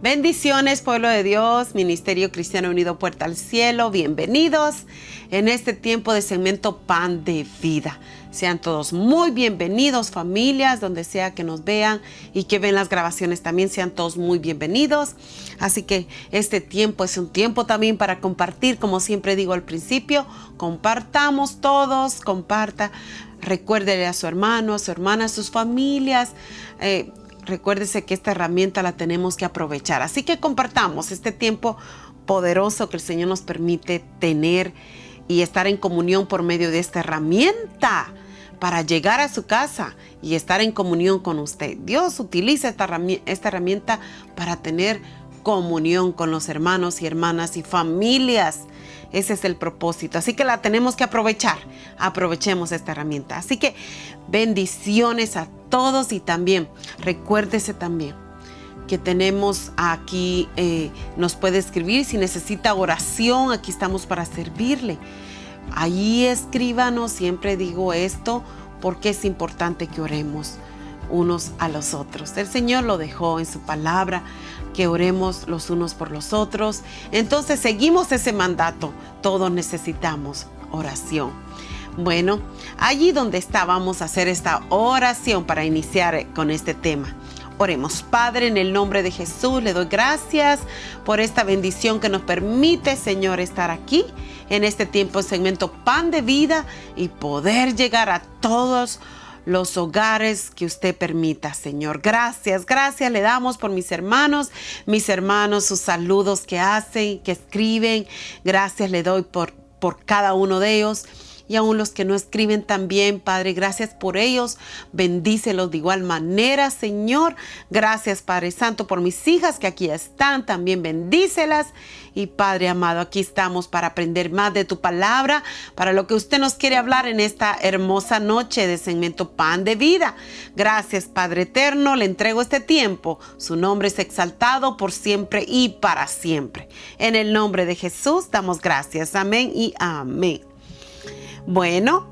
Bendiciones, pueblo de Dios, Ministerio Cristiano Unido Puerta al Cielo, bienvenidos en este tiempo de segmento Pan de Vida. Sean todos muy bienvenidos, familias, donde sea que nos vean y que ven las grabaciones también, sean todos muy bienvenidos. Así que este tiempo es un tiempo también para compartir, como siempre digo al principio, compartamos todos, comparta, recuérdele a su hermano, a su hermana, a sus familias, recuérdese que esta herramienta la tenemos que aprovechar. Así que compartamos este tiempo poderoso que el Señor nos permite tener y estar en comunión por medio de esta herramienta para llegar a su casa y estar en comunión con usted. Dios utiliza esta herramienta para tener comunión con los hermanos y hermanas y familias. Ese es el propósito. Así que la tenemos que aprovechar. Aprovechemos esta herramienta. Así que bendiciones a todos y también recuérdese también que tenemos aquí, nos puede escribir si necesita oración. Aquí estamos para servirle. Ahí escríbanos, siempre digo esto porque es importante que oremos unos a los otros. El Señor lo dejó en su palabra, que oremos los unos por los otros. Entonces seguimos ese mandato. Todos necesitamos oración. Bueno, allí donde está, vamos a hacer esta oración para iniciar con este tema. Oremos. Padre, en el nombre de Jesús, le doy gracias por esta bendición que nos permite, Señor, estar aquí en este tiempo, segmento Pan de Vida, y poder llegar a todos los hogares que usted permita, Señor. Gracias le damos por mis hermanos, sus saludos que hacen, que escriben. Gracias le doy por cada uno de ellos. Y aún los que no escriben también, Padre, gracias por ellos. Bendícelos de igual manera, Señor. Gracias, Padre Santo, por mis hijas que aquí están. También bendícelas. Y Padre amado, aquí estamos para aprender más de tu palabra, para lo que usted nos quiere hablar en esta hermosa noche de segmento Pan de Vida. Gracias, Padre eterno. Le entrego este tiempo. Su nombre es exaltado por siempre y para siempre. En el nombre de Jesús damos gracias. Amén y amén. Bueno,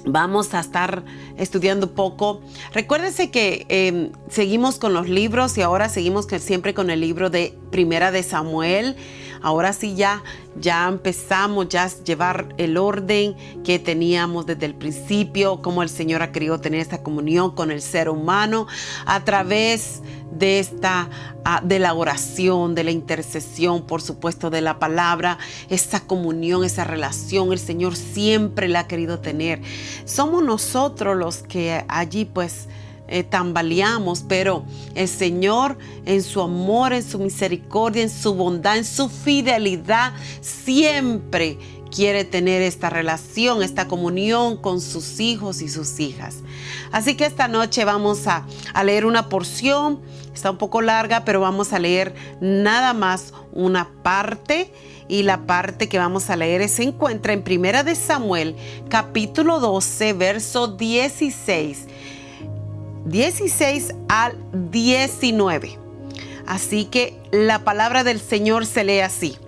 vamos a estar estudiando un poco. Recuérdense que seguimos con los libros y ahora seguimos siempre con el libro de Primera de Samuel. Ahora sí ya empezamos a llevar el orden que teníamos desde el principio, cómo el Señor ha querido tener esta comunión con el ser humano a través de la oración, de la intercesión, por supuesto, de la palabra, esa comunión, esa relación, el Señor siempre la ha querido tener. Somos nosotros los que allí tambaleamos, pero el Señor en su amor, en su misericordia, en su bondad, en su fidelidad, siempre quiere tener esta relación, esta comunión con sus hijos y sus hijas. Así que esta noche vamos a leer una porción. Está un poco larga, pero vamos a leer nada más una parte. Y la parte que vamos a leer se encuentra en Primera de Samuel, capítulo 12, verso 16 al 19. Así que la palabra del Señor se lee así: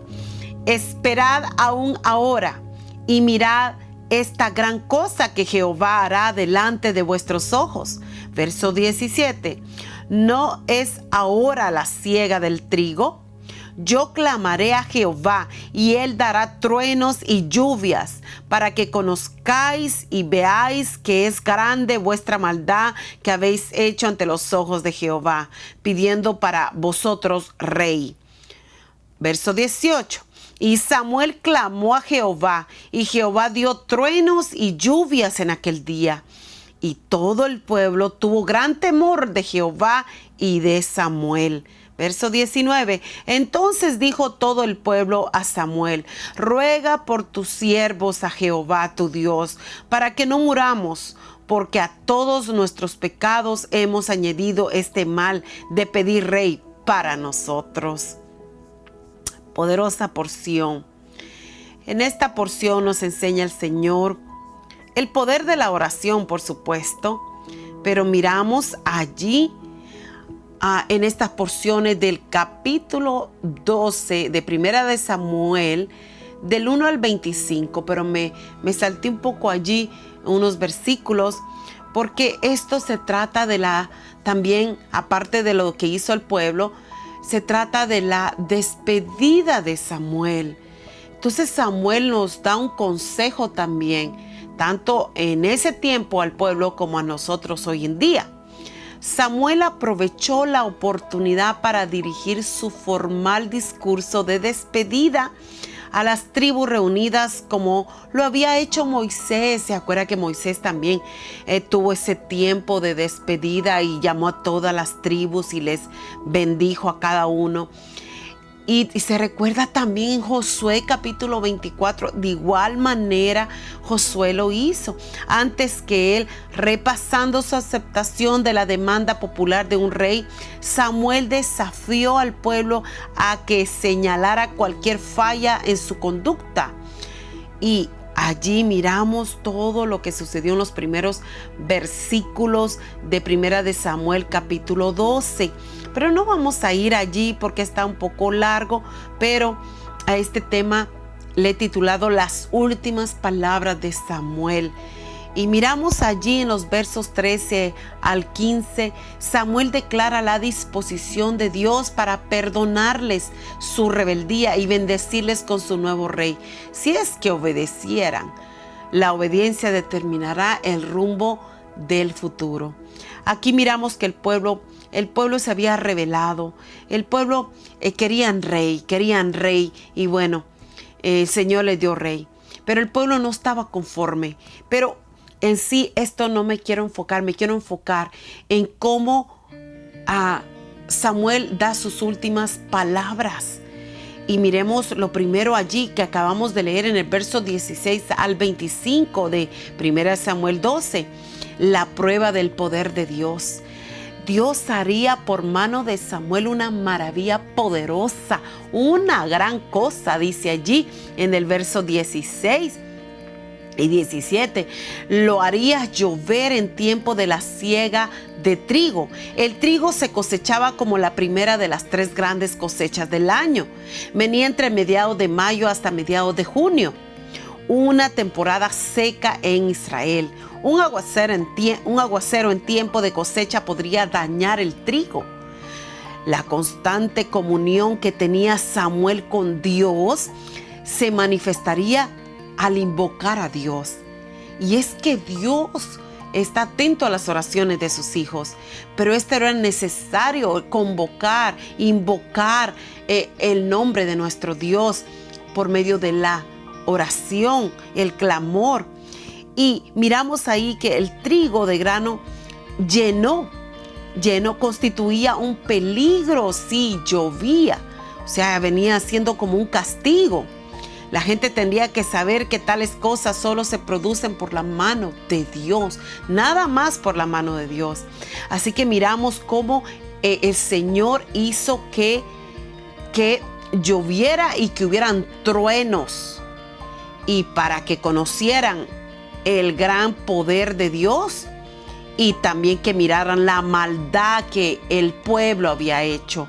Esperad aún ahora y mirad esta gran cosa que Jehová hará delante de vuestros ojos. Verso 17. ¿No es ahora la siega del trigo? Yo clamaré a Jehová y él dará truenos y lluvias para que conozcáis y veáis que es grande vuestra maldad que habéis hecho ante los ojos de Jehová, pidiendo para vosotros rey. Verso 18. Y Samuel clamó a Jehová, y Jehová dio truenos y lluvias en aquel día. Y todo el pueblo tuvo gran temor de Jehová y de Samuel. Verso 19. Entonces dijo todo el pueblo a Samuel: ruega por tus siervos a Jehová tu Dios, para que no muramos, porque a todos nuestros pecados hemos añadido este mal de pedir rey para nosotros. Poderosa porción. En esta porción nos enseña el Señor el poder de la oración, por supuesto, pero miramos allí en estas porciones del capítulo 12 de Primera de Samuel, del 1 al 25, pero me salté un poco allí unos versículos, porque esto se trata también, aparte de lo que hizo el pueblo, se trata de la despedida de Samuel. Entonces Samuel nos da un consejo también, tanto en ese tiempo al pueblo como a nosotros hoy en día. Samuel aprovechó la oportunidad para dirigir su formal discurso de despedida a las tribus reunidas como lo había hecho Moisés. Se acuerda que Moisés también tuvo ese tiempo de despedida y llamó a todas las tribus y les bendijo a cada uno. Y se recuerda también en Josué capítulo 24, de igual manera Josué lo hizo. Antes que él, repasando su aceptación de la demanda popular de un rey, Samuel desafió al pueblo a que señalara cualquier falla en su conducta. Y allí miramos todo lo que sucedió en los primeros versículos de Primera de Samuel capítulo 12. Pero no vamos a ir allí porque está un poco largo, pero a este tema le he titulado Las últimas palabras de Samuel. Y miramos allí en los versos 13 al 15, Samuel declara la disposición de Dios para perdonarles su rebeldía y bendecirles con su nuevo rey, si es que obedecieran. La obediencia determinará el rumbo del futuro. Aquí miramos que el pueblo se había rebelado. El pueblo querían rey, y bueno, el Señor les dio rey. Pero el pueblo no estaba conforme. Pero en sí esto no me quiero enfocar en cómo Samuel da sus últimas palabras. Y miremos lo primero allí que acabamos de leer en el verso 16 al 25 de 1 Samuel 12. La prueba del poder de Dios. Dios haría por mano de Samuel una maravilla poderosa, una gran cosa, dice allí en el verso 16 y 17. Lo haría llover en tiempo de la siega de trigo. El trigo se cosechaba como la primera de las 3 grandes cosechas del año. Venía entre mediados de mayo hasta mediados de junio. Una temporada seca en Israel. Un aguacero en tiempo de cosecha podría dañar el trigo. La constante comunión que tenía Samuel con Dios se manifestaría al invocar a Dios. Y es que Dios está atento a las oraciones de sus hijos, pero era necesario invocar el nombre de nuestro Dios por medio de la oración, el clamor. Y miramos ahí que el trigo de grano lleno constituía un peligro si llovía. O sea, venía siendo como un castigo. La gente tendría que saber que tales cosas solo se producen por la mano de Dios, nada más por la mano de Dios. Así que miramos cómo el Señor hizo que lloviera y que hubieran truenos. Y para que conocieran el gran poder de Dios y también que miraran la maldad que el pueblo había hecho.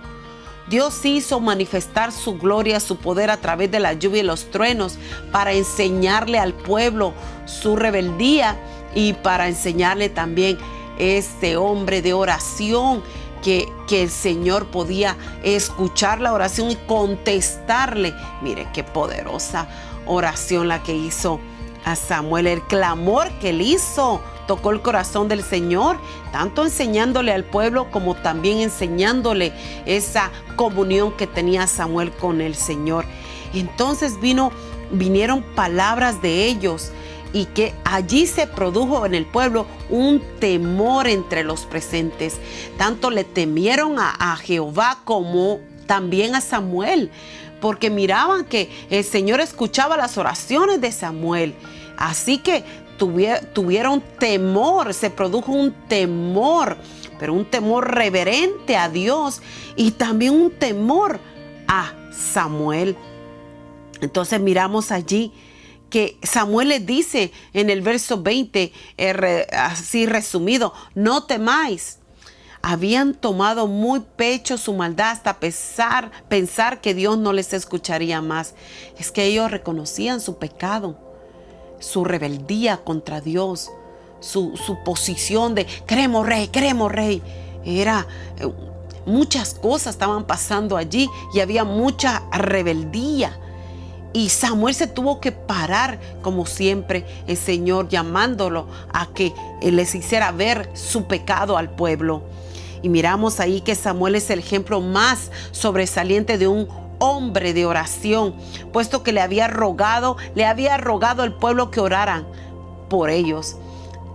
Dios hizo manifestar su gloria, su poder a través de la lluvia y los truenos para enseñarle al pueblo su rebeldía y para enseñarle también este hombre de oración que el Señor podía escuchar la oración y contestarle. Mire qué poderosa oración la que hizo a Samuel. El clamor que él hizo tocó el corazón del Señor, tanto enseñándole al pueblo como también enseñándole esa comunión que tenía Samuel con el Señor. Entonces vinieron palabras de ellos y que allí se produjo en el pueblo un temor entre los presentes. Tanto le temieron a Jehová como también a Samuel, porque miraban que el Señor escuchaba las oraciones de Samuel. Así que tuvieron temor, se produjo un temor, pero un temor reverente a Dios y también un temor a Samuel. Entonces miramos allí que Samuel les dice en el verso 20, así resumido: no temáis. Habían tomado muy pecho su maldad hasta pensar que Dios no les escucharía más. Es que ellos reconocían su pecado, su rebeldía contra Dios, su posición de queremos rey. Era muchas cosas estaban pasando allí y había mucha rebeldía. Y Samuel se tuvo que parar, como siempre, el Señor llamándolo a que les hiciera ver su pecado al pueblo. Y miramos ahí que Samuel es el ejemplo más sobresaliente de un hombre de oración, puesto que le había rogado al pueblo que oraran por ellos.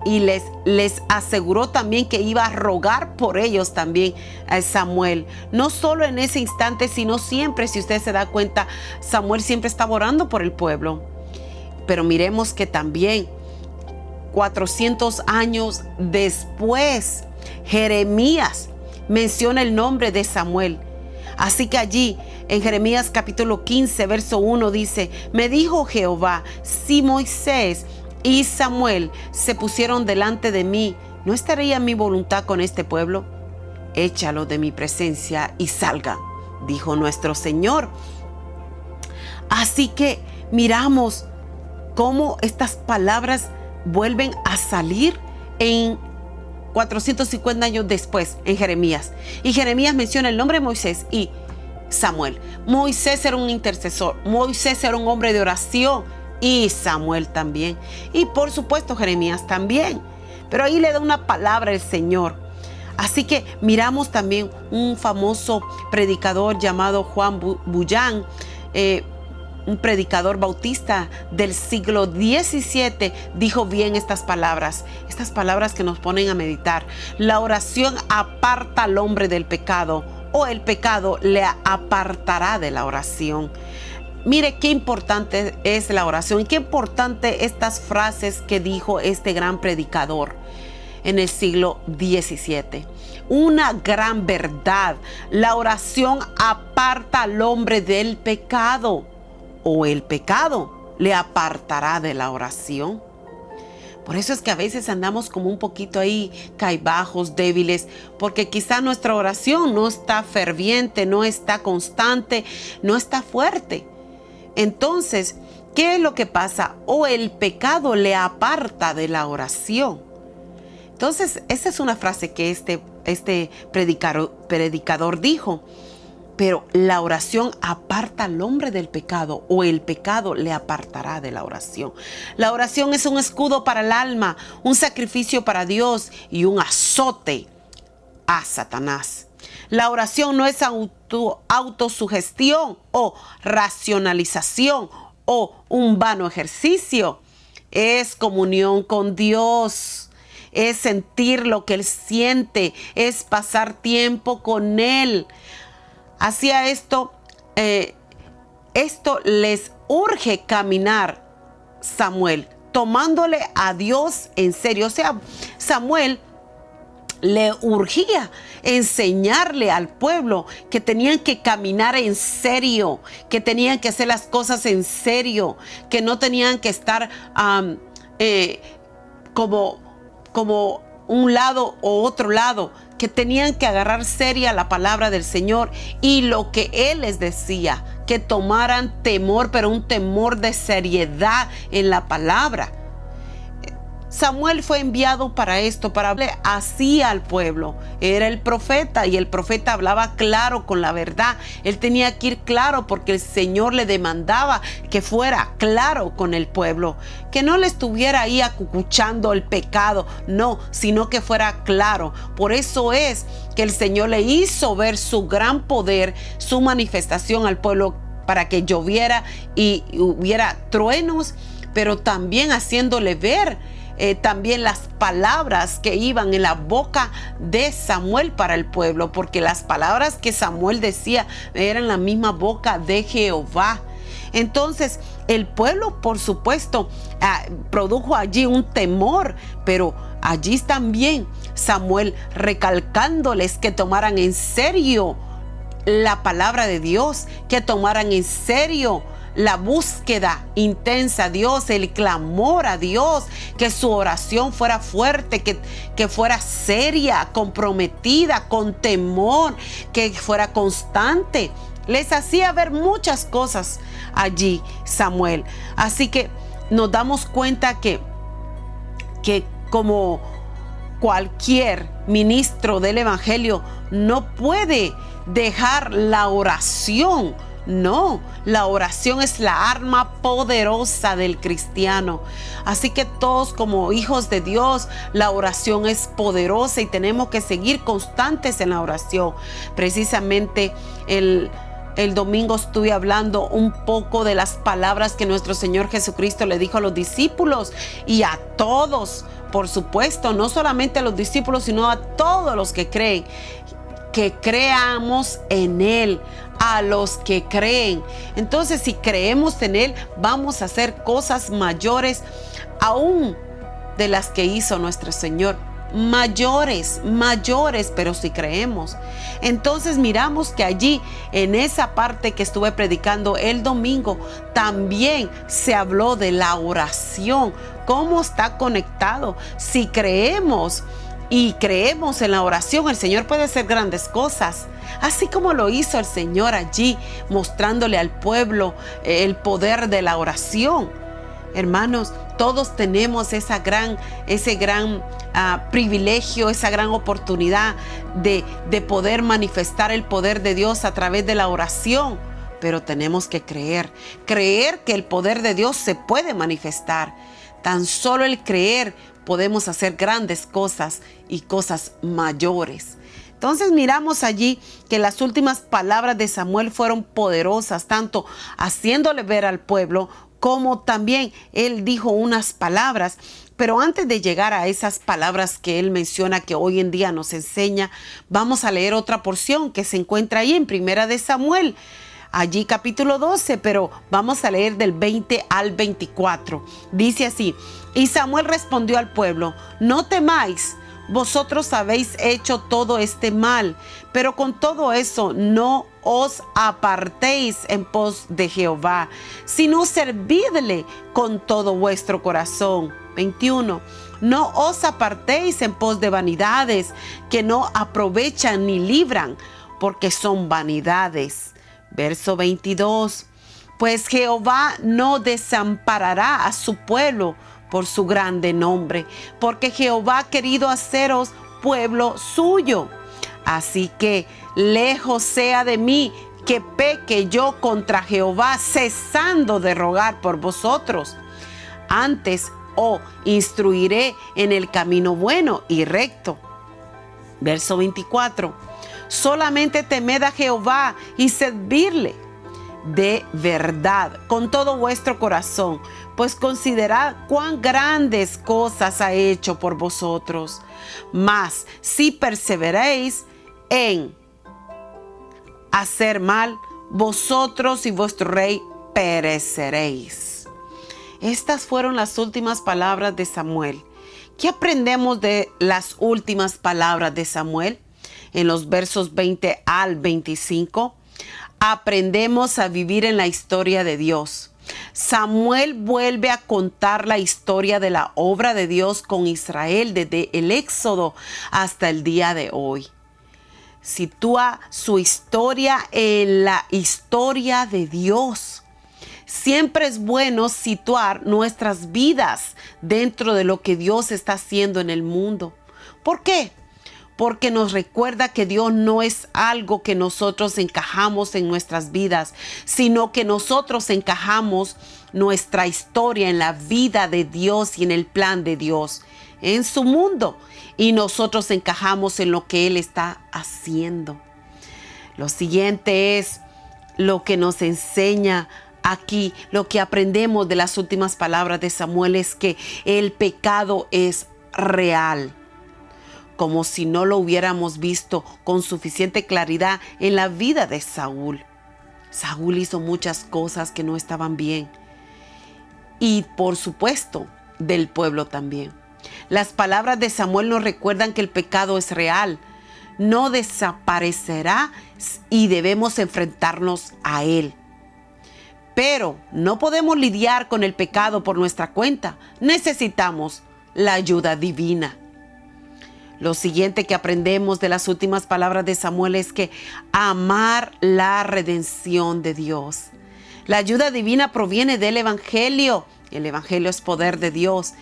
Y les aseguró también que iba a rogar por ellos también a Samuel. No solo en ese instante, sino siempre. Si usted se da cuenta, Samuel siempre estaba orando por el pueblo. Pero miremos que también 400 años después, Jeremías menciona el nombre de Samuel. Así que allí en Jeremías capítulo 15, verso 1 dice: me dijo Jehová, si Moisés y Samuel se pusieron delante de mí, ¿no estaría mi voluntad con este pueblo? Échalo de mi presencia y salga, dijo nuestro Señor. Así que miramos cómo estas palabras vuelven a salir en 450 años después en Jeremías. Y Jeremías menciona el nombre de Moisés y Samuel. Moisés era un intercesor, Moisés era un hombre de oración, y Samuel también. Y por supuesto Jeremías también. Pero ahí le da una palabra el Señor. Así que miramos también un famoso predicador llamado Juan Bunyan, un predicador bautista del siglo XVII, dijo bien estas palabras que nos ponen a meditar. La oración aparta al hombre del pecado, o el pecado le apartará de la oración. Mire qué importante es la oración y qué importante estas frases que dijo este gran predicador en el siglo XVII. Una gran verdad. La oración aparta al hombre del pecado, o el pecado le apartará de la oración. Por eso es que a veces andamos como un poquito ahí caibajos, débiles, porque quizá nuestra oración no está ferviente, no está constante, no está fuerte. Entonces, ¿qué es lo que pasa? O el pecado le aparta de la oración. Entonces, esa es una frase que este predicador dijo. Pero la oración aparta al hombre del pecado, o el pecado le apartará de la oración. La oración es un escudo para el alma, un sacrificio para Dios y un azote a Satanás. La oración no es autosugestión o racionalización o un vano ejercicio. Es comunión con Dios. Es sentir lo que Él siente. Es pasar tiempo con Él. Hacia esto les urge caminar Samuel, tomándole a Dios en serio. O sea, Samuel le urgía enseñarle al pueblo que tenían que caminar en serio, que tenían que hacer las cosas en serio, que no tenían que estar como un lado o otro lado, que tenían que agarrar seria la palabra del Señor y lo que Él les decía, que tomaran temor, pero un temor de seriedad en la palabra. Samuel fue enviado para esto, para hablar así al pueblo. Era el profeta y el profeta hablaba claro con la verdad. Él tenía que ir claro porque el Señor le demandaba que fuera claro con el pueblo. Que no le estuviera ahí acucuchando el pecado, no, sino que fuera claro. Por eso es que el Señor le hizo ver su gran poder, su manifestación al pueblo para que lloviera y hubiera truenos, pero también haciéndole ver también las palabras que iban en la boca de Samuel para el pueblo, porque las palabras que Samuel decía eran la misma boca de Jehová. Entonces el pueblo, por supuesto, produjo allí un temor, pero allí también Samuel recalcándoles que tomaran en serio la palabra de Dios, que tomaran en serio la búsqueda intensa a Dios, el clamor a Dios, que su oración fuera fuerte, que fuera seria, comprometida, con temor, que fuera constante. Les hacía ver muchas cosas allí Samuel. Así que nos damos cuenta que como cualquier ministro del Evangelio no puede dejar la oración. No, la oración es la arma poderosa del cristiano. Así que todos como hijos de Dios, la oración es poderosa y tenemos que seguir constantes en la oración. Precisamente el domingo estuve hablando un poco de las palabras que nuestro Señor Jesucristo le dijo a los discípulos y a todos, por supuesto, no solamente a los discípulos, sino a todos los que creen. Que creamos en Él, a los que creen. Entonces, si creemos en Él, vamos a hacer cosas mayores aún de las que hizo nuestro Señor. Mayores, pero si creemos. Entonces miramos que allí, en esa parte que estuve predicando el domingo, también se habló de la oración. ¿Cómo está conectado? Si creemos y creemos en la oración, el Señor puede hacer grandes cosas, así como lo hizo el Señor allí, mostrándole al pueblo el poder de la oración. Hermanos, todos tenemos ese gran privilegio, esa gran oportunidad de poder manifestar el poder de Dios a través de la oración. Pero tenemos que creer que el poder de Dios se puede manifestar. Tan solo el creer podemos hacer grandes cosas y cosas mayores. Entonces miramos allí que las últimas palabras de Samuel fueron poderosas, tanto haciéndole ver al pueblo como también él dijo unas palabras. Pero antes de llegar a esas palabras que él menciona, que hoy en día nos enseña, vamos a leer otra porción que se encuentra ahí en Primera de Samuel. Allí capítulo 12, pero vamos a leer del 20 al 24. Dice así: y Samuel respondió al pueblo: no temáis, vosotros habéis hecho todo este mal, pero con todo eso no os apartéis en pos de Jehová, sino servidle con todo vuestro corazón. 21. No os apartéis en pos de vanidades que no aprovechan ni libran, porque son vanidades. Verso 22. Pues Jehová no desamparará a su pueblo por su grande nombre, porque Jehová ha querido haceros pueblo suyo. Así que lejos sea de mí que peque yo contra Jehová, cesando de rogar por vosotros. Antes os instruiré en el camino bueno y recto. Verso 24. Solamente temed a Jehová y servirle de verdad con todo vuestro corazón, pues considerad cuán grandes cosas ha hecho por vosotros. Mas si perseveréis en hacer mal, vosotros y vuestro rey pereceréis. Estas fueron las últimas palabras de Samuel. ¿Qué aprendemos de las últimas palabras de Samuel? En los versos 20 al 25, aprendemos a vivir en la historia de Dios. Samuel vuelve a contar la historia de la obra de Dios con Israel desde el Éxodo hasta el día de hoy. Sitúa su historia en la historia de Dios. Siempre es bueno situar nuestras vidas dentro de lo que Dios está haciendo en el mundo. ¿Por qué? Porque nos recuerda que Dios no es algo que nosotros encajamos en nuestras vidas, sino que nosotros encajamos nuestra historia en la vida de Dios y en el plan de Dios, en su mundo, y nosotros encajamos en lo que Él está haciendo. Lo siguiente es lo que nos enseña aquí, lo que aprendemos de las últimas palabras de Samuel es que el pecado es real. Como si no lo hubiéramos visto con suficiente claridad en la vida de Saúl. Saúl hizo muchas cosas que no estaban bien. Y por supuesto, del pueblo también. Las palabras de Samuel nos recuerdan que el pecado es real. No desaparecerá y debemos enfrentarnos a él. Pero no podemos lidiar con el pecado por nuestra cuenta. Necesitamos la ayuda divina. Lo siguiente que aprendemos de las últimas palabras de Samuel es que amar la redención de Dios. La ayuda divina proviene del Evangelio. El Evangelio es poder de Dios.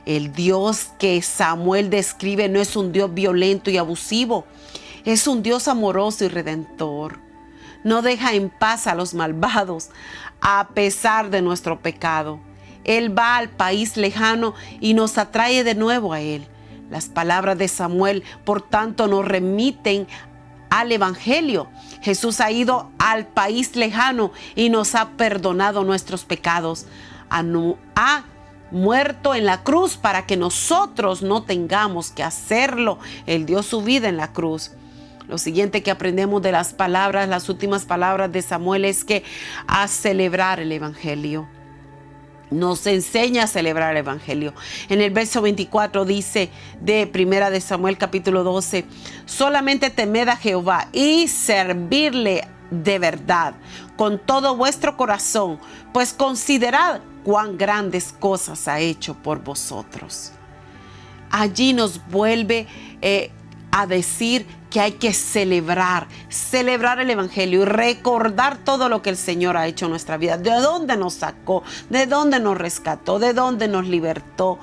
El Dios que Samuel describe no es un Dios violento y abusivo. Es un Dios amoroso y redentor. No deja en paz a los malvados a pesar de nuestro pecado. Él va al país lejano y nos atrae de nuevo a Él. Las palabras de Samuel, por tanto, nos remiten al Evangelio. Jesús ha ido al país lejano y nos ha perdonado nuestros pecados. Ha muerto en la cruz para que nosotros no tengamos que hacerlo. Él dio su vida en la cruz. Lo siguiente que aprendemos de las palabras, las últimas palabras de Samuel, es que a celebrar el Evangelio. Nos enseña a celebrar el Evangelio. En el verso 24 dice de Primera de Samuel capítulo 12, solamente temed a Jehová y servirle de verdad con todo vuestro corazón, pues considerad cuán grandes cosas ha hecho por vosotros. Allí nos vuelve a decir que hay que celebrar el Evangelio y recordar todo lo que el Señor ha hecho en nuestra vida, de dónde nos sacó, de dónde nos rescató, de dónde nos libertó.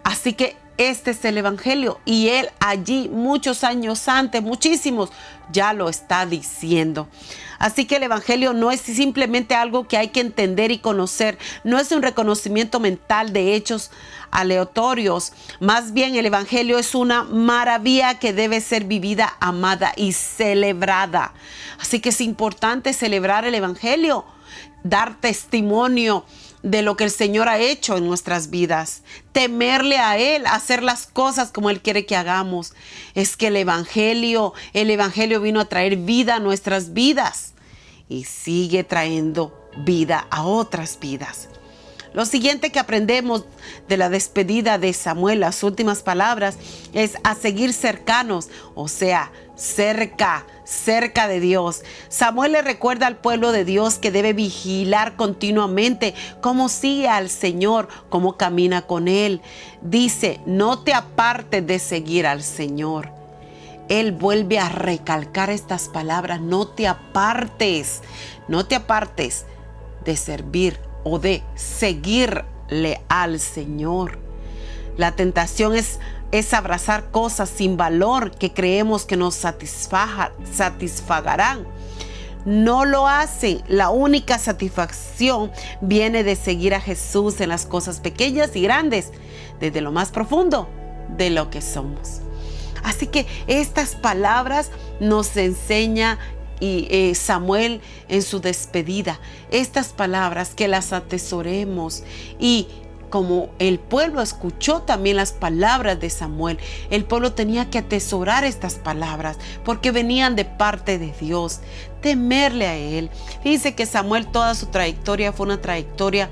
Así que este es el Evangelio y Él allí muchos años antes, muchísimos, ya lo está diciendo. Así que el Evangelio no es simplemente algo que hay que entender y conocer, no es un reconocimiento mental de hechos aleatorios. Más bien el Evangelio es una maravilla que debe ser vivida, amada y celebrada. Así que es importante celebrar el Evangelio, dar testimonio de lo que el Señor ha hecho en nuestras vidas, temerle a Él, hacer las cosas como Él quiere que hagamos. Es que el Evangelio vino a traer vida a nuestras vidas y sigue trayendo vida a otras vidas. Lo siguiente que aprendemos de la despedida de Samuel, las últimas palabras, es a seguir cercanos, o sea, cerca de Dios. Samuel le recuerda al pueblo de Dios que debe vigilar continuamente cómo sigue al Señor, cómo camina con Él. Dice, no te apartes de seguir al Señor. Él vuelve a recalcar estas palabras, no te apartes de servir o de seguirle al Señor. La tentación es abrazar cosas sin valor que creemos que nos satisfagarán. No lo hacen. La única satisfacción viene de seguir a Jesús en las cosas pequeñas y grandes, desde lo más profundo de lo que somos. Así que estas palabras nos enseña Samuel en su despedida. Estas palabras que las atesoremos, y como el pueblo escuchó también las palabras de Samuel, el pueblo tenía que atesorar estas palabras porque venían de parte de Dios, temerle a Él. Fíjense que Samuel, toda su trayectoria fue una trayectoria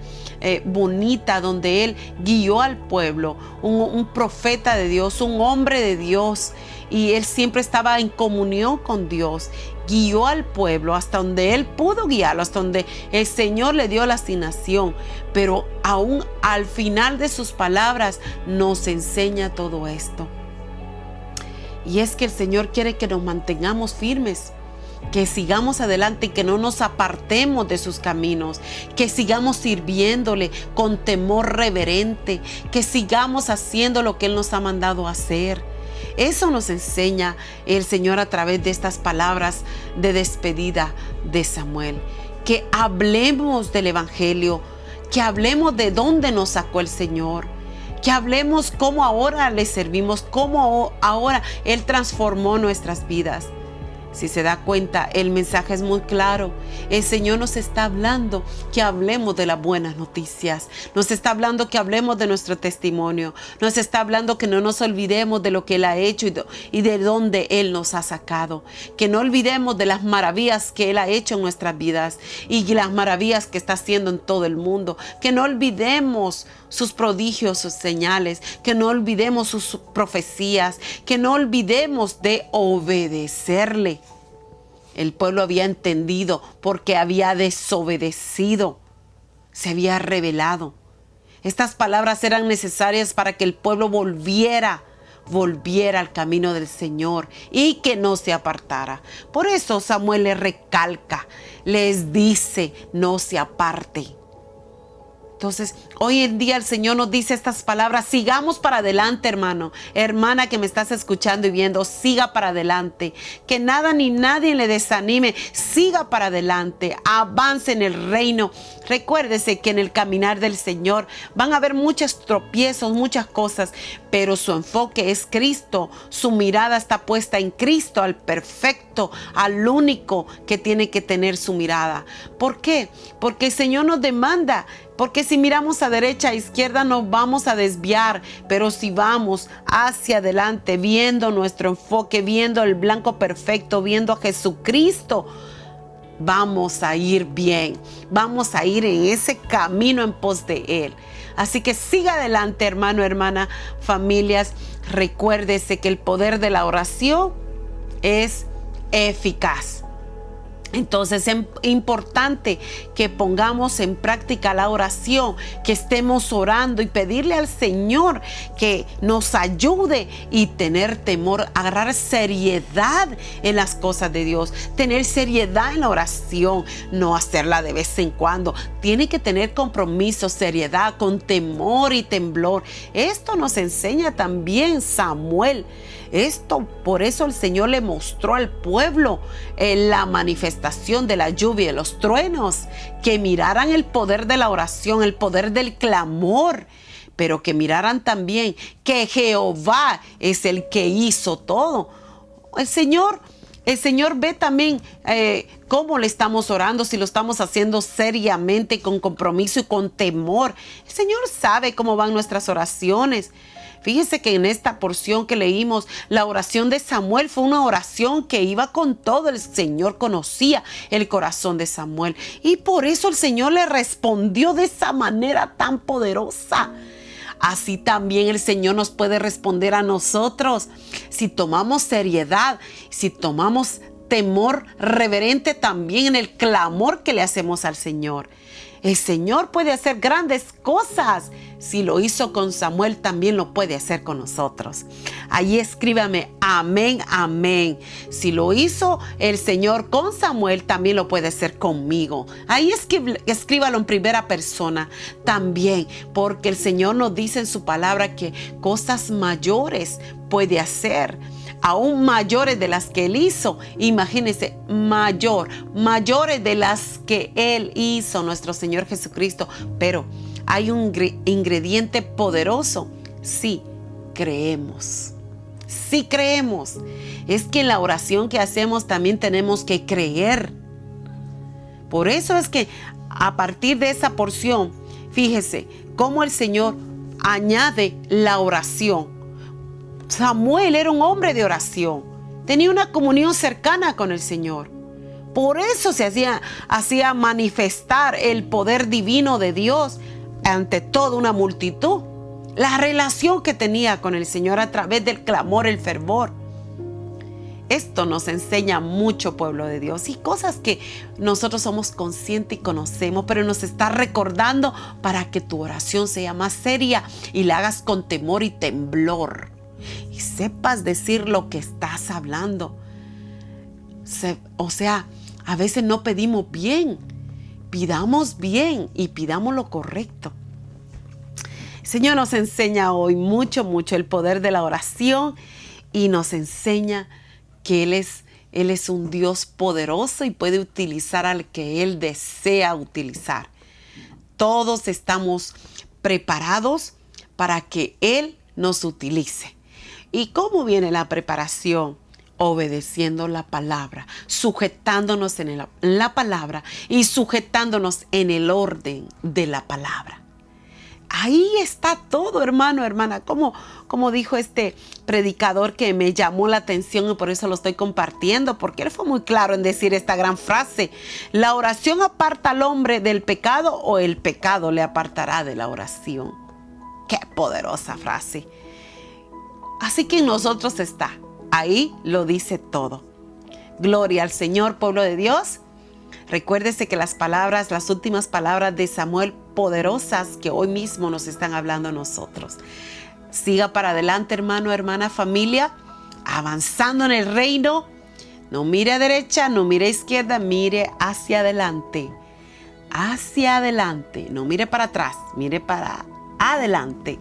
bonita, donde él guió al pueblo, un profeta de Dios, un hombre de Dios, y él siempre estaba en comunión con Dios. Guió al pueblo hasta donde él pudo guiarlo, hasta donde el Señor le dio la asignación, pero aún al final de sus palabras nos enseña todo esto. Y es que el Señor quiere que nos mantengamos firmes, que sigamos adelante y que no nos apartemos de sus caminos, que sigamos sirviéndole con temor reverente, que sigamos haciendo lo que Él nos ha mandado hacer. Eso nos enseña el Señor a través de estas palabras de despedida de Samuel. Que hablemos del Evangelio, que hablemos de dónde nos sacó el Señor, que hablemos cómo ahora le servimos, cómo ahora Él transformó nuestras vidas. Si se da cuenta, el mensaje es muy claro. El Señor nos está hablando que hablemos de las buenas noticias. Nos está hablando que hablemos de nuestro testimonio. Nos está hablando que no nos olvidemos de lo que Él ha hecho y de dónde Él nos ha sacado. Que no olvidemos de las maravillas que Él ha hecho en nuestras vidas y las maravillas que está haciendo en todo el mundo. Que no olvidemos sus prodigios, sus señales. Que no olvidemos sus profecías. Que no olvidemos de obedecerle. El pueblo había entendido porque había desobedecido, se había rebelado. Estas palabras eran necesarias para que el pueblo volviera al camino del Señor y que no se apartara. Por eso Samuel les recalca, les dice, no se aparte. Entonces, hoy en día el Señor nos dice estas palabras: sigamos para adelante, hermano, hermana que me estás escuchando y viendo, siga para adelante. Que nada ni nadie le desanime, siga para adelante, avance en el reino. Recuérdese que en el caminar del Señor van a haber muchos tropiezos, muchas cosas, pero su enfoque es Cristo. Su mirada está puesta en Cristo, al perfecto, al único que tiene que tener su mirada. ¿Por qué? Porque el Señor nos demanda. Porque si miramos a derecha, a izquierda, nos vamos a desviar. Pero si vamos hacia adelante, viendo nuestro enfoque, viendo el blanco perfecto, viendo a Jesucristo, vamos a ir bien. Vamos a ir en ese camino en pos de Él. Así que siga adelante, hermano, hermana, familias. Recuérdese que el poder de la oración es eficaz. Entonces es importante que pongamos en práctica la oración, que estemos orando y pedirle al Señor que nos ayude y tener temor, agarrar seriedad en las cosas de Dios, tener seriedad en la oración, no hacerla de vez en cuando. Tiene que tener compromiso, seriedad, con temor y temblor. Esto nos enseña también Samuel. Por eso el Señor le mostró al pueblo la manifestación de la lluvia y los truenos, que miraran el poder de la oración, el poder del clamor, pero que miraran también que Jehová es el que hizo todo. El Señor ve también cómo le estamos orando, si lo estamos haciendo seriamente, con compromiso y con temor. El Señor sabe cómo van nuestras oraciones. Fíjese que en esta porción que leímos, la oración de Samuel fue una oración que iba con todo. El Señor conocía el corazón de Samuel y por eso el Señor le respondió de esa manera tan poderosa. Así también el Señor nos puede responder a nosotros si tomamos seriedad, si tomamos temor reverente también en el clamor que le hacemos al Señor. El Señor puede hacer grandes cosas. Si lo hizo con Samuel, también lo puede hacer con nosotros. Ahí escríbame, amén, amén. Si lo hizo el Señor con Samuel, también lo puede hacer conmigo. Ahí escríbalo en primera persona también, porque el Señor nos dice en su palabra que cosas mayores puede hacer, aún mayores de las que Él hizo. Imagínense, mayores de las que Él hizo, nuestro Señor Jesucristo. Pero hay un ingrediente poderoso: sí creemos. Sí creemos. Es que en la oración que hacemos también tenemos que creer. Por eso es que a partir de esa porción, fíjese cómo el Señor añade la oración. Samuel era un hombre de oración, tenía una comunión cercana con el Señor. Por eso se hacía manifestar el poder divino de Dios ante toda una multitud. La relación que tenía con el Señor a través del clamor, el fervor. Esto nos enseña mucho, pueblo de Dios, y cosas que nosotros somos conscientes y conocemos, pero nos está recordando para que tu oración sea más seria y la hagas con temor y temblor. Y sepas decir lo que estás hablando. O sea, a veces no pedimos bien. Pidamos bien y pidamos lo correcto. El Señor nos enseña hoy mucho el poder de la oración y nos enseña que Él es un Dios poderoso y puede utilizar al que Él desea utilizar. Todos estamos preparados para que Él nos utilice. ¿Y cómo viene la preparación? Obedeciendo la palabra, sujetándonos en la palabra y sujetándonos en el orden de la palabra. Ahí está todo, hermano, hermana. Como dijo este predicador que me llamó la atención y por eso lo estoy compartiendo, porque él fue muy claro en decir esta gran frase: ¿la oración aparta al hombre del pecado o el pecado le apartará de la oración? ¡Qué poderosa frase! Así que en nosotros está. Ahí lo dice todo. Gloria al Señor, pueblo de Dios. Recuérdese que las últimas palabras de Samuel, poderosas, que hoy mismo nos están hablando a nosotros. Siga para adelante, hermano, hermana, familia, avanzando en el reino. No mire a derecha, no mire a izquierda, mire hacia adelante. hacia adelante. No mire para atrás, mire para adelante.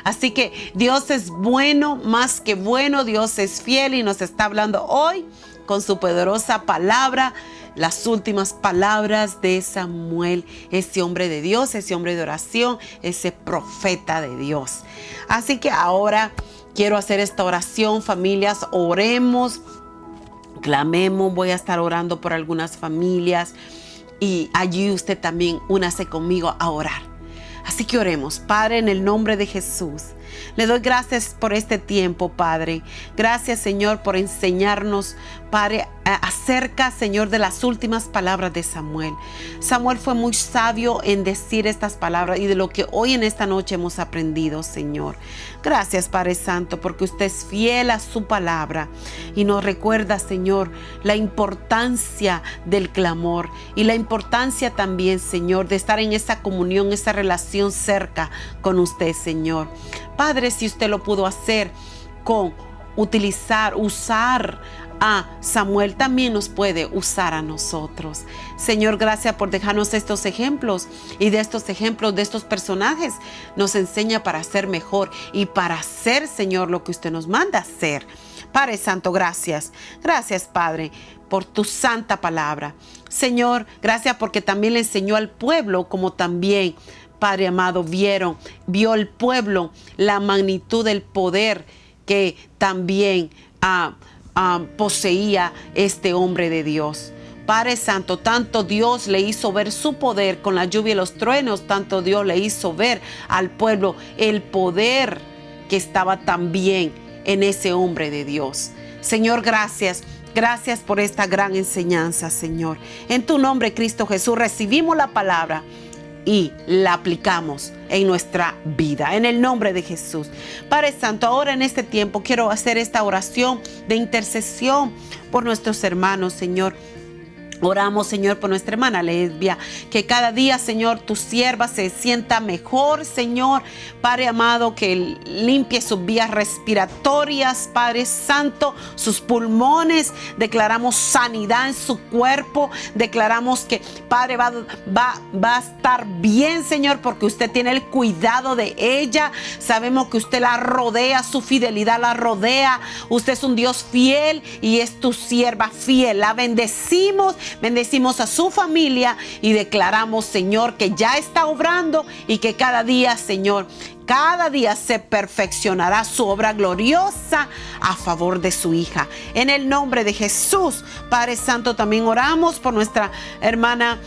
Así que Dios es bueno, más que bueno. Dios es fiel y nos está hablando hoy con su poderosa palabra, las últimas palabras de Samuel, ese hombre de Dios, ese hombre de oración, ese profeta de Dios. Así que ahora quiero hacer esta oración, familias, oremos, clamemos. Voy a estar orando por algunas familias y allí usted también únase conmigo a orar. Así que oremos. Padre, en el nombre de Jesús, le doy gracias por este tiempo, Padre. Gracias, Señor, por enseñarnos, Padre, acerca, Señor, de las últimas palabras de Samuel. Samuel fue muy sabio en decir estas palabras y de lo que hoy en esta noche hemos aprendido, Señor. Gracias, Padre Santo, porque usted es fiel a su palabra y nos recuerda, Señor, la importancia del clamor y la importancia también, Señor, de estar en esa comunión, esa relación cerca con usted, Señor. Padre, si usted lo pudo hacer con usar a Samuel, también nos puede usar a nosotros. Señor, gracias por dejarnos estos ejemplos, y de estos ejemplos, de estos personajes, nos enseña para ser mejor y para hacer, Señor, lo que usted nos manda hacer. Padre Santo, gracias. Gracias, Padre, por tu santa palabra. Señor, gracias porque también le enseñó al pueblo, como también, Padre amado, vio el pueblo la magnitud del poder que también poseía este hombre de Dios. Padre Santo, tanto Dios le hizo ver su poder con la lluvia y los truenos, tanto Dios le hizo ver al pueblo el poder que estaba también en ese hombre de Dios. Señor, gracias. Gracias por esta gran enseñanza, Señor. En tu nombre, Cristo Jesús, recibimos la palabra y la aplicamos en nuestra vida, en el nombre de Jesús. Padre Santo, ahora en este tiempo quiero hacer esta oración de intercesión por nuestros hermanos, Señor. Oramos, Señor, por nuestra hermana Lesbia, que cada día, Señor, tu sierva se sienta mejor, Señor. Padre amado, que limpie sus vías respiratorias, Padre Santo, sus pulmones. Declaramos sanidad en su cuerpo. Declaramos que, Padre, va a estar bien, Señor, porque usted tiene el cuidado de ella. Sabemos que usted la rodea, su fidelidad la rodea. Usted es un Dios fiel y es tu sierva fiel. La bendecimos. Bendecimos a su familia y declaramos, Señor, que ya está obrando y que cada día, Señor, cada día se perfeccionará su obra gloriosa a favor de su hija. En el nombre de Jesús, Padre Santo, también oramos por nuestra hermana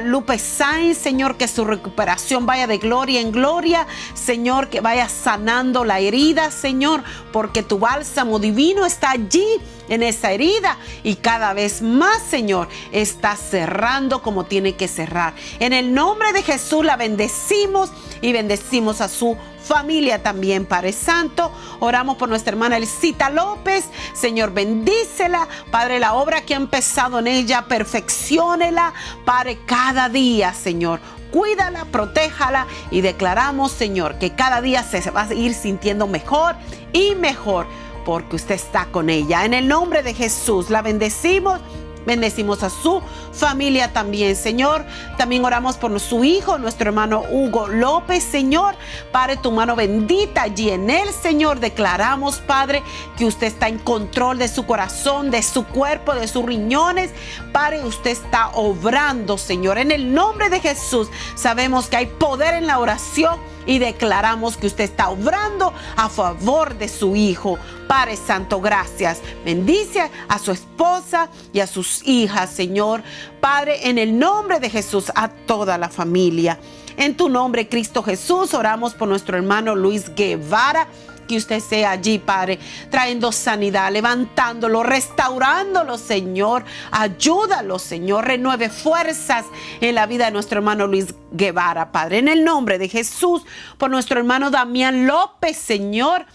Lupe Sainz, Señor, que su recuperación vaya de gloria en gloria, Señor, que vaya sanando la herida, Señor, porque tu bálsamo divino está allí en esa herida y cada vez más, Señor, está cerrando como tiene que cerrar. En el nombre de Jesús la bendecimos y bendecimos a su familia también, Padre Santo. Oramos por nuestra hermana Elcita López. Señor, bendícela. Padre, la obra que ha empezado en ella, perfecciónela. Padre, cada día, Señor, cuídala, protéjala y declaramos, Señor, que cada día se va a ir sintiendo mejor y mejor porque usted está con ella. En el nombre de Jesús la bendecimos. Bendecimos a su familia también, Señor. También oramos por su hijo, nuestro hermano Hugo López, Señor. Padre, tu mano bendita allí en él, Señor. Declaramos, Padre, que usted está en control de su corazón, de su cuerpo, de sus riñones. Padre, usted está obrando, Señor. En el nombre de Jesús, sabemos que hay poder en la oración y declaramos que usted está obrando a favor de su hijo. Padre Santo, gracias. Bendice a su esposa y a sus hijas, Señor. Padre, en el nombre de Jesús, a toda la familia. En tu nombre, Cristo Jesús, oramos por nuestro hermano Luis Guevara. Que usted sea allí, Padre, trayendo sanidad, levantándolo, restaurándolo, Señor. Ayúdalo, Señor. Renueve fuerzas en la vida de nuestro hermano Luis Guevara, Padre. En el nombre de Jesús, por nuestro hermano Damián López, Señor.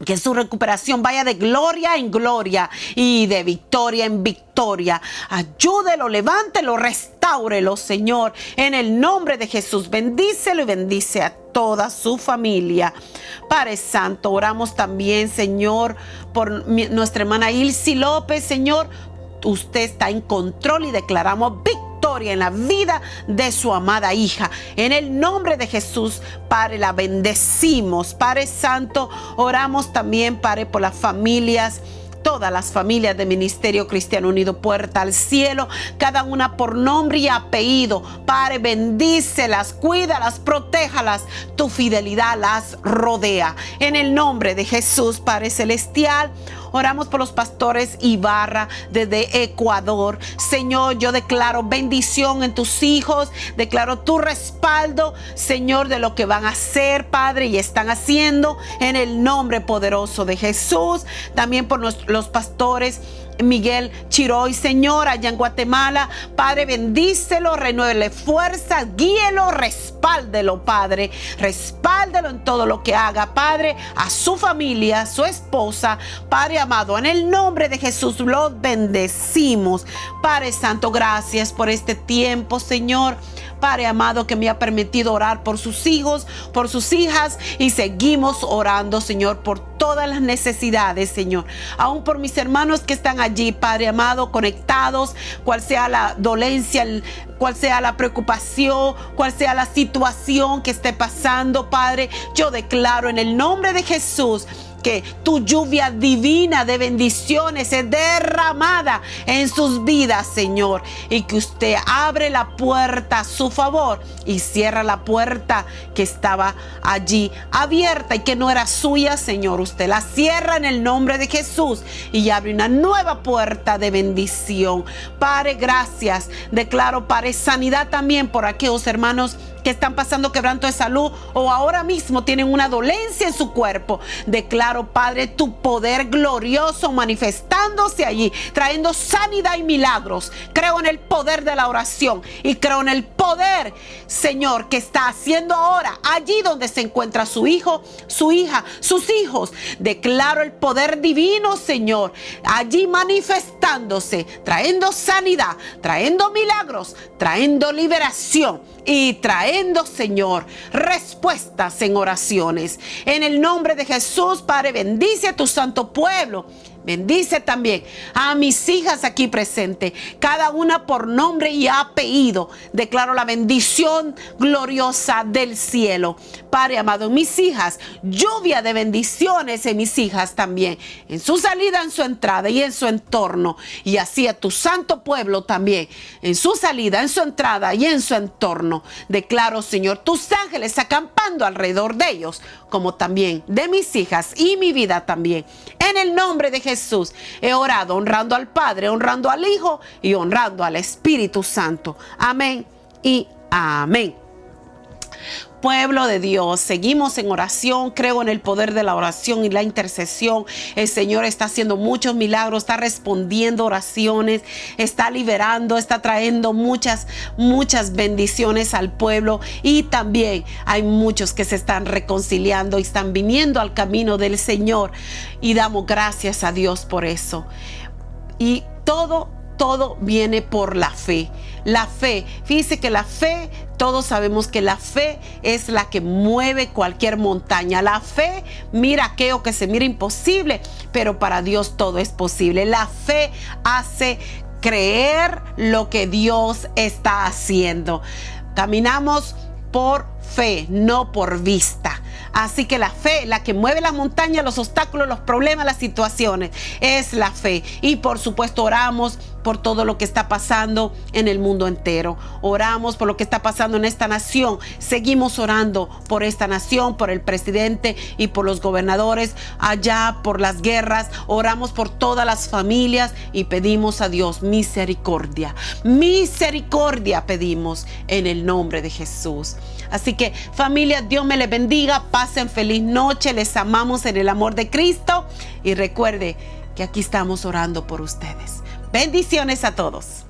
Que su recuperación vaya de gloria en gloria y de victoria en victoria. Ayúdelo, levántelo, restáurelo, Señor. En el nombre de Jesús, bendícelo y bendice a toda su familia. Padre Santo, oramos también, Señor, por nuestra hermana Ilsi López, Señor. Usted está en control y declaramos victoria victoria en la vida de su amada hija. En el nombre de Jesús, Padre, la bendecimos. Padre Santo, oramos también, Padre, por las familias, todas las familias de Ministerio Cristiano Unido Puerta al Cielo, cada una por nombre y apellido. Padre, bendícelas, cuídalas, protéjalas. Tu fidelidad las rodea. En el nombre de Jesús, Padre Celestial, oramos por los pastores Ibarra desde Ecuador. Señor, yo declaro bendición en tus hijos, declaro tu respaldo, Señor, de lo que van a hacer, Padre, y están haciendo, en el nombre poderoso de Jesús. También por los pastores Miguel Chiroy, Señor, allá en Guatemala. Padre, bendícelo, renuévele fuerzas, guíelo, respáldelo, Padre. Respáldelo en todo lo que haga, Padre, a su familia, a su esposa. Padre amado, en el nombre de Jesús los bendecimos. Padre Santo, gracias por este tiempo, Señor. Padre amado, que me ha permitido orar por sus hijos, por sus hijas, y seguimos orando, Señor, por todas las necesidades, Señor, aún por mis hermanos que están allí, Padre amado, conectados, cual sea la dolencia, cual sea la preocupación, cual sea la situación que esté pasando, Padre. Yo declaro en el nombre de Jesús que tu lluvia divina de bendiciones es derramada en sus vidas, Señor, y que usted abre la puerta a su favor y cierra la puerta que estaba allí abierta y que no era suya, Señor. Usted la cierra en el nombre de Jesús y abre una nueva puerta de bendición. Padre, gracias. Declaro, Padre, sanidad también por aquellos hermanos que están pasando quebranto de salud o ahora mismo tienen una dolencia en su cuerpo. Declaro, Padre, tu poder glorioso manifestándose allí, trayendo sanidad y milagros. Creo en el poder de la oración y creo en el poder, Señor, que está haciendo ahora allí donde se encuentra su hijo, su hija, sus hijos. Declaro el poder divino, Señor, allí manifestándose, trayendo sanidad, trayendo milagros, trayendo liberación y trayendo, Señor, respuestas en oraciones. En el nombre de Jesús, Padre, bendice a tu santo pueblo. Bendice también a mis hijas aquí presentes, cada una por nombre y apellido. Declaro la bendición gloriosa del cielo. Padre amado, en mis hijas, lluvia de bendiciones en mis hijas también, en su salida, en su entrada y en su entorno. Y así a tu santo pueblo también, en su salida, en su entrada y en su entorno. Declaro, Señor, tus ángeles acampando alrededor de ellos, como también de mis hijas y mi vida también. En el nombre de Jesús he orado, honrando al Padre, honrando al Hijo y honrando al Espíritu Santo. Amén y amén. Pueblo de Dios, seguimos en oración. Creo en el poder de la oración y la intercesión. El Señor está haciendo muchos milagros, está respondiendo oraciones, está liberando, está trayendo muchas bendiciones al pueblo. Y también hay muchos que se están reconciliando y están viniendo al camino del Señor. Y damos gracias a Dios por eso. Y todo viene por la fe. La fe, fíjese que la fe, todos sabemos que la fe es la que mueve cualquier montaña. La fe mira aquello que se mira imposible, pero para Dios todo es posible. La fe hace creer lo que Dios está haciendo. Caminamos por fe, no por vista. Así que la fe, la que mueve las montañas, los obstáculos, los problemas, las situaciones, es la fe. Y por supuesto oramos por todo lo que está pasando en el mundo entero. Oramos por lo que está pasando en esta nación. Seguimos orando por esta nación, por el presidente y por los gobernadores allá, por las guerras. Oramos por todas las familias y pedimos a Dios misericordia. Misericordia pedimos en el nombre de Jesús. Así que familia, Dios me les bendiga. Pasen feliz noche. Les amamos en el amor de Cristo. Y recuerde que aquí estamos orando por ustedes. Bendiciones a todos.